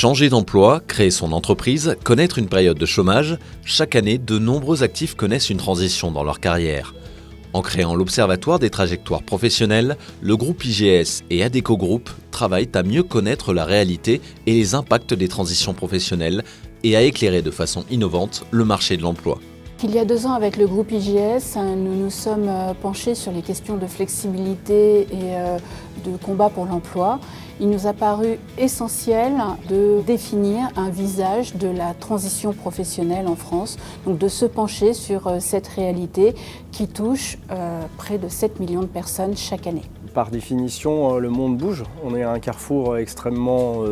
Changer d'emploi, créer son entreprise, connaître une période de chômage, chaque année, de nombreux actifs connaissent une transition dans leur carrière. En créant l'Observatoire des trajectoires professionnelles, le groupe IGS et Adecco Group travaillent à mieux connaître la réalité et les impacts des transitions professionnelles et à éclairer de façon innovante le marché de l'emploi. Il y a 2 ans, avec le groupe IGS, nous nous sommes penchés sur les questions de flexibilité et de combat pour l'emploi. Il nous a paru essentiel de définir un visage de la transition professionnelle en France, donc de se pencher sur cette réalité qui touche près de 7 millions de personnes chaque année. Par définition, le monde bouge. On est à un carrefour extrêmement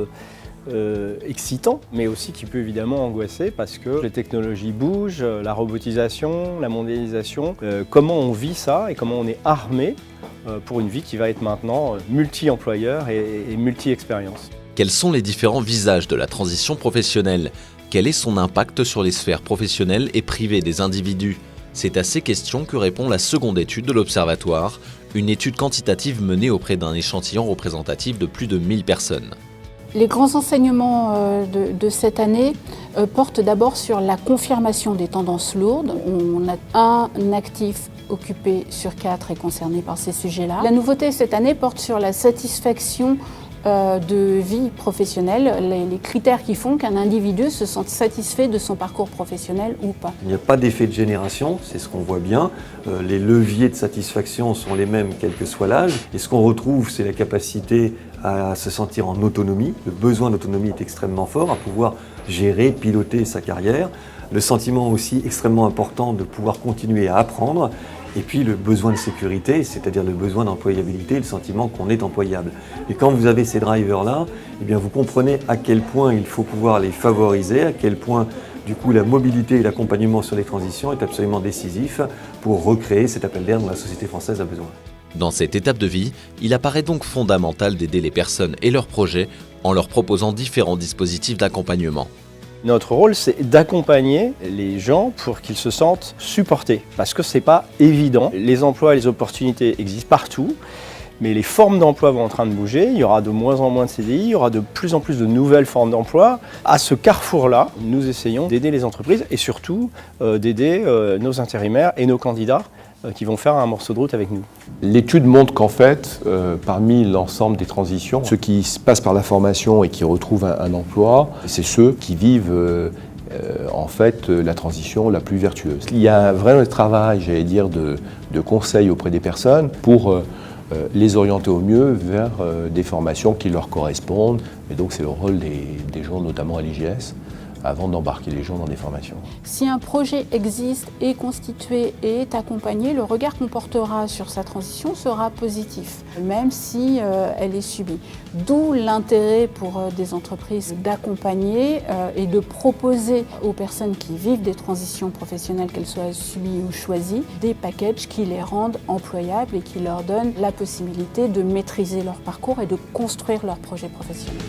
excitant, mais aussi qui peut évidemment angoisser parce que les technologies bougent, la robotisation, la mondialisation. Comment on vit ça et comment on est armé pour une vie qui va être maintenant multi-employeur et multi-expérience. Quels sont les différents visages de la transition professionnelle? Quel est son impact sur les sphères professionnelles et privées des individus? C'est à ces questions que répond la seconde étude de l'Observatoire, une étude quantitative menée auprès d'un échantillon représentatif de plus de 1000 personnes. Les grands enseignements de cette année portent d'abord sur la confirmation des tendances lourdes. On a un actif occupé sur 4 est concerné par ces sujets-là. La nouveauté cette année porte sur la satisfaction de vie professionnelle, les critères qui font qu'un individu se sente satisfait de son parcours professionnel ou pas. Il n'y a pas d'effet de génération, c'est ce qu'on voit bien. Les leviers de satisfaction sont les mêmes quel que soit l'âge. Et ce qu'on retrouve, c'est la capacité à se sentir en autonomie. Le besoin d'autonomie est extrêmement fort, à pouvoir gérer, piloter sa carrière. Le sentiment aussi extrêmement important de pouvoir continuer à apprendre. Et puis le besoin de sécurité, c'est-à-dire le besoin d'employabilité, le sentiment qu'on est employable. Et quand vous avez ces drivers-là, eh bien vous comprenez à quel point il faut pouvoir les favoriser, à quel point du coup la mobilité et l'accompagnement sur les transitions est absolument décisif pour recréer cet appel d'air dont la société française a besoin. Dans cette étape de vie, il apparaît donc fondamental d'aider les personnes et leurs projets en leur proposant différents dispositifs d'accompagnement. Notre rôle, c'est d'accompagner les gens pour qu'ils se sentent supportés, parce que c'est pas évident. Les emplois et les opportunités existent partout, mais les formes d'emploi vont en train de bouger. Il y aura de moins en moins de CDI, il y aura de plus en plus de nouvelles formes d'emploi. À ce carrefour-là, nous essayons d'aider les entreprises et surtout d'aider nos intérimaires et nos candidats qui vont faire un morceau de route avec nous. L'étude montre qu'en fait, parmi l'ensemble des transitions, ceux qui passent par la formation et qui retrouvent un emploi, c'est ceux qui vivent en fait la transition la plus vertueuse. Il y a un vrai travail, j'allais dire, de conseil auprès des personnes pour les orienter au mieux vers des formations qui leur correspondent. Et donc c'est le rôle des gens, notamment à l'IGS, avant d'embarquer les gens dans des formations. Si un projet existe, est constitué et est accompagné, le regard qu'on portera sur sa transition sera positif, même si elle est subie. D'où l'intérêt pour des entreprises d'accompagner et de proposer aux personnes qui vivent des transitions professionnelles, qu'elles soient subies ou choisies, des packages qui les rendent employables et qui leur donnent la possibilité de maîtriser leur parcours et de construire leur projet professionnel.